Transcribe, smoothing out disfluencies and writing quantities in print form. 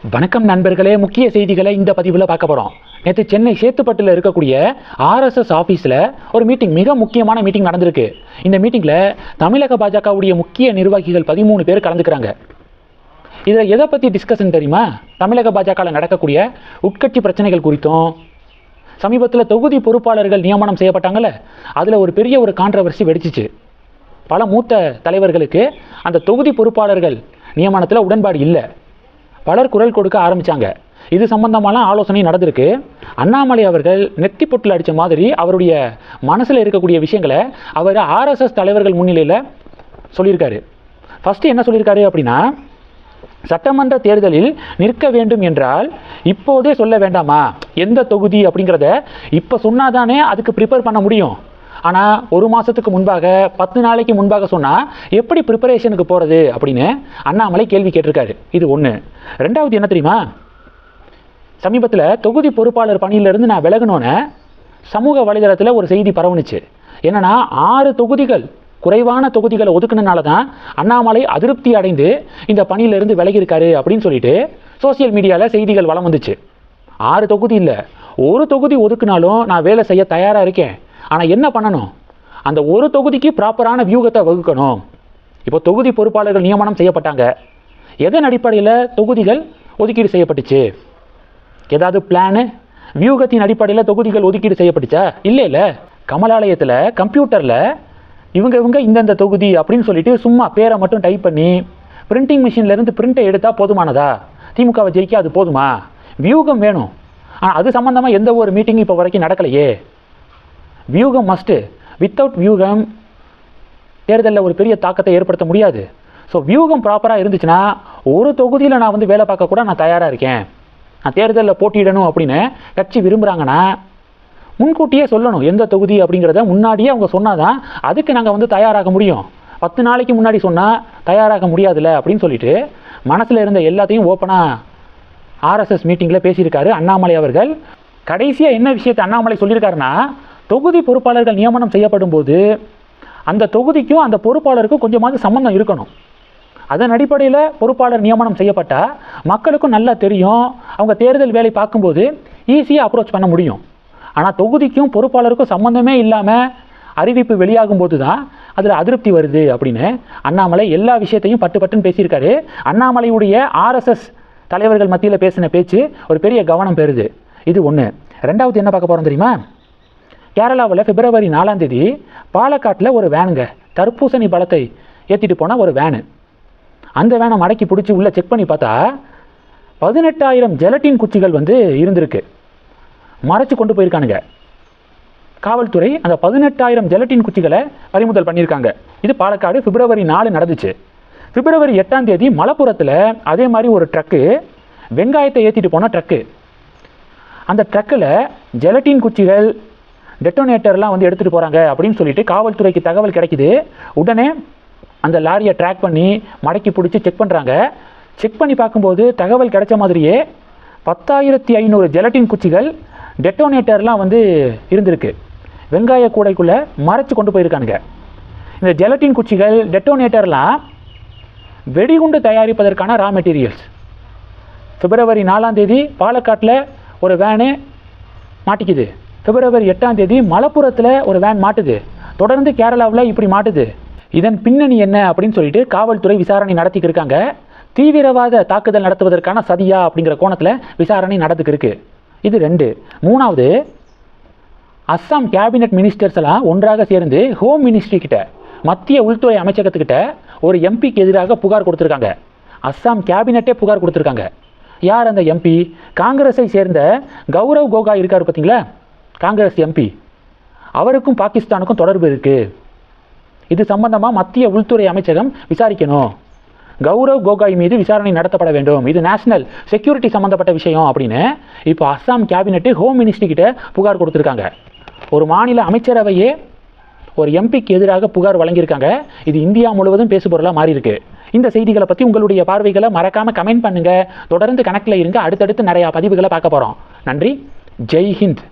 வணக்கம் நண்பர்களே, முக்கிய செய்திகளை இந்த பதிவில் பார்க்க போகிறோம். நேற்று சென்னை சேத்துப்பட்டில் இருக்கக்கூடிய ஆர்எஸ்எஸ் ஆஃபீஸில் ஒரு மீட்டிங், மிக முக்கியமான மீட்டிங் நடந்திருக்கு. இந்த மீட்டிங்கில் தமிழக பாஜகவுடைய முக்கிய நிர்வாகிகள் 13 பேர் கலந்துக்கிறாங்க. இதில் எதை பற்றி டிஸ்கஷன் தெரியுமா? தமிழக பாஜகவில் நடக்கக்கூடிய உட்கட்சி பிரச்சனைகள் குறித்தும், சமீபத்தில் தொகுதி பொறுப்பாளர்கள் நியமனம் செய்யப்பட்டாங்கல்ல, அதில் ஒரு பெரிய கான்ட்ரவர்சி வெடிச்சிச்சு. பல மூத்த தலைவர்களுக்கு அந்த தொகுதி பொறுப்பாளர்கள் நியமனத்தில் உடன்பாடு இல்லை. பலர் குரல் கொடுக்க ஆரம்பித்தாங்க. இது சம்பந்தமான ஆலோசனை நடந்திருக்கு. அண்ணாமலை அவர்கள் நெத்தி பொட்டில் அடித்த மாதிரி அவருடைய மனசில் இருக்கக்கூடிய விஷயங்களை அவர் ஆர்எஸ்எஸ் தலைவர்கள் முன்னிலையில் சொல்லியிருக்காரு. ஃபஸ்ட்டு என்ன சொல்லியிருக்காரு அப்படின்னா, சட்டமன்ற தேர்தலில் நிற்க வேண்டும் என்றால் இப்போதே சொல்ல வேண்டாமா, எந்த தொகுதி அப்படிங்கிறத இப்போ சொன்னாதானே அதுக்கு ப்ரிப்பேர் பண்ண முடியும். ஆனால் ஒரு மாதத்துக்கு முன்பாக, 10 நாளைக்கு முன்பாக சொன்னால் எப்படி ப்ரிப்பரேஷனுக்கு போகிறது அப்படின்னு அண்ணாமலை கேள்வி கேட்டிருக்காரு. இது ஒன்று. ரெண்டாவது என்ன தெரியுமா, சமீபத்தில் தொகுதி பொறுப்பாளர் பணியிலிருந்து நான் விலகணுன்னு சமூக வலைதளத்தில் ஒரு செய்தி பரவுனுச்சு. என்னென்னா, 6 தொகுதிகள், குறைவான தொகுதிகளை ஒதுக்குனனால தான் அண்ணாமலை அதிருப்தி அடைந்து இந்த பணியிலிருந்து விலகியிருக்காரு அப்படின்னு சொல்லிட்டு சோசியல் மீடியாவில் செய்திகள் வலம் வந்துச்சு. 6 தொகுதி இல்லை, ஒரு தொகுதி ஒதுக்குனாலும் நான் வேலை செய்ய தயாராக இருக்கேன். ஆனால் என்ன பண்ணணும், அந்த ஒரு தொகுதிக்கு ப்ராப்பரான வியூகத்தை வகுக்கணும். இப்போ தொகுதி பொறுப்பாளர்கள் நியமனம் செய்யப்பட்டாங்க. எதன் அடிப்படையில் தொகுதிகள் ஒதுக்கீடு செய்யப்பட்டுச்சு? ஏதாவது பிளானு, வியூகத்தின் அடிப்படையில் தொகுதிகள் ஒதுக்கீடு செய்யப்பட்டுச்சா? இல்லை. கமலாலயத்தில் கம்ப்யூட்டரில் இவங்க இந்தந்த தொகுதி அப்படின்னு சொல்லிட்டு சும்மா பேரை மட்டும் டைப் பண்ணி பிரிண்டிங் மிஷின்லேருந்து பிரிண்டை எடுத்தால் போதுமானதா? திமுகவை ஜெயிக்க அது போதுமா? வியூகம் வேணும். ஆனால் அது சம்மந்தமாக எந்த ஒரு மீட்டிங்கும் இப்போ வரைக்கும் நடக்கலையே. வியூகம் மஸ்ட்டு. வித்தவுட் வியூகம் தேர்தலில் ஒரு பெரிய தாக்கத்தை ஏற்படுத்த முடியாது. ஸோ வியூகம் ப்ராப்பராக இருந்துச்சுன்னா ஒரு தொகுதியில் நான் வேலை பார்க்க கூட நான் தயாராக இருக்கேன். நான் தேர்தலில் போட்டியிடணும் அப்படின்னு கட்சி விரும்புகிறாங்கன்னா முன்கூட்டியே சொல்லணும் எந்த தொகுதி அப்படிங்கிறத. முன்னாடியே அவங்க சொன்னாதான் அதுக்கு நாங்கள் தயாராக முடியும். 10 நாளைக்கு முன்னாடி சொன்னால் தயாராக முடியாதுல்ல அப்படின்னு சொல்லிட்டு மனசில் இருந்த எல்லாத்தையும் ஓப்பனாக ஆர்எஸ்எஸ் மீட்டிங்கில் பேசியிருக்காரு அண்ணாமலை அவர்கள். கடைசியாக என்ன விஷயத்தை அண்ணாமலை சொல்லியிருக்காருன்னா, தொகுதி பொறுப்பாளர்கள் நியமனம் செய்யப்படும் போது அந்த தொகுதிக்கும் அந்த பொறுப்பாளருக்கும் கொஞ்சமாவது சம்பந்தம் இருக்கணும். அதன் அடிப்படையில் பொறுப்பாளர் நியமனம் செய்யப்பட்டால் மக்களுக்கும் நல்லா தெரியும். அவங்க தேர்தல் வேலை பார்க்கும்போது ஈஸியாக அப்ரோச் பண்ண முடியும். ஆனால் தொகுதிக்கும் பொறுப்பாளருக்கும் சம்பந்தமே இல்லாமல் அறிவிப்பு வெளியாகும் போது தான் அதில் அதிருப்தி வருது அப்படின்னு அண்ணாமலை எல்லா விஷயத்தையும் பட்டுன்னு பேசியிருக்காரு. அண்ணாமலையுடைய ஆர்எஸ்எஸ் தலைவர்கள் மத்தியில் பேசின பேச்சு ஒரு பெரிய கவனம் பெறுது. இது ஒன்று. ரெண்டாவது என்ன பார்க்க போகிறோம் தெரியுமா? கேரளாவில் பிப்ரவரி 4ஆம் தேதி பாலக்காட்டில் ஒரு வேனுங்க, தர்பூசணி பழத்தை ஏற்றிட்டு போனால் ஒரு வேனு. அந்த வேனை மடக்கி பிடிச்சி உள்ளே செக் பண்ணி பார்த்தா 18,000 ஜெலட்டின் குச்சிகள் இருந்திருக்கு. மறைச்சு கொண்டு போயிருக்கானுங்க. காவல்துறை அந்த 18,000 ஜெலட்டின் குச்சிகளை பறிமுதல் பண்ணியிருக்காங்க. இது பாலக்காடு பிப்ரவரி 4 நடந்துச்சு. பிப்ரவரி 8ஆம் தேதி மலப்புரத்தில் அதே மாதிரி ஒரு ட்ரக்கு, வெங்காயத்தை ஏற்றிட்டு போன ட்ரக்கு. அந்த ட்ரக்கில் ஜெலட்டின் குச்சிகள், டெட்டோனேட்டர்லாம் எடுத்துகிட்டு போகிறாங்க அப்படின்னு சொல்லிட்டு காவல்துறைக்கு தகவல் கிடைக்குது. உடனே அந்த லாரியை ட்ராக் பண்ணி மடக்கி பிடிச்சி செக் பண்ணுறாங்க. செக் பண்ணி பார்க்கும்போது தகவல் கிடைச்ச மாதிரியே 10,500 ஜெலட்டின் குச்சிகள், டெட்டோனேட்டர்லாம் இருந்திருக்கு. வெங்காய கூடைக்குள்ளே மறைச்சு கொண்டு போயிருக்கானுங்க. இந்த ஜெலட்டின் குச்சிகள், டெட்டோனேட்டர்லாம் வெடிகுண்டு தயாரிப்பதற்கான ரா மெட்டீரியல்ஸ். பிப்ரவரி 4ஆம் தேதி பாலக்காட்டில் ஒரு வேனு மாட்டிக்குது. பிப்ரவரி 8ஆம் தேதி மலப்புரத்தில் ஒரு வேன் மாட்டுது. தொடர்ந்து கேரளாவில் இப்படி மாட்டுது. இதன் பின்னணி என்ன அப்படின்னு சொல்லிட்டு காவல்துறை விசாரணை நடத்திக்கிட்டு இருக்காங்க. தீவிரவாத தாக்குதல் நடத்துவதற்கான சதியா அப்படிங்கிற கோணத்தில் விசாரணை நடந்துக்கிருக்கு. இது 2. மூணாவது, அஸ்ஸாம் கேபினட் மினிஸ்டர்ஸ் எல்லாம் ஒன்றாக சேர்ந்து ஹோம் மினிஸ்ட்ரி கிட்ட, மத்திய உள்துறை அமைச்சகத்துக்கிட்ட ஒரு எம்பிக்கு எதிராக புகார் கொடுத்துருக்காங்க. அஸ்ஸாம் கேபினட்டே புகார் கொடுத்துருக்காங்க. யார் அந்த எம்பி? காங்கிரஸை சேர்ந்த கௌரவ் கோகாய் இருக்கார் பார்த்தீங்களா, காங்கிரஸ் எம்பி. அவருக்கும் பாகிஸ்தானுக்கும் தொடர்பு இருக்குது. இது சம்பந்தமாக மத்திய உள்துறை அமைச்சகம் விசாரிக்கணும். கௌரவ் கோகாய் மீது விசாரணை நடத்தப்பட வேண்டும். இது நேஷனல் செக்யூரிட்டி சம்மந்தப்பட்ட விஷயம் அப்படின்னு இப்போ அஸ்ஸாம் கேபினெட்டு ஹோம் மினிஸ்ட்ரி கிட்ட புகார் கொடுத்துருக்காங்க. ஒரு மாநில அமைச்சரவையே ஒரு எம்பிக்கு எதிராக புகார் வழங்கியிருக்காங்க. இது இந்தியா முழுவதும் பேசுபொருளாக மாறி இருக்கு. இந்த செய்திகளை பற்றி உங்களுடைய பார்வைகளை மறக்காமல் கமெண்ட் பண்ணுங்கள். தொடர்ந்து கணக்கில் இருங்க. அடுத்தடுத்து நிறையா பதிவுகளை பார்க்க போகிறோம். நன்றி. ஜெய் ஹிந்த்.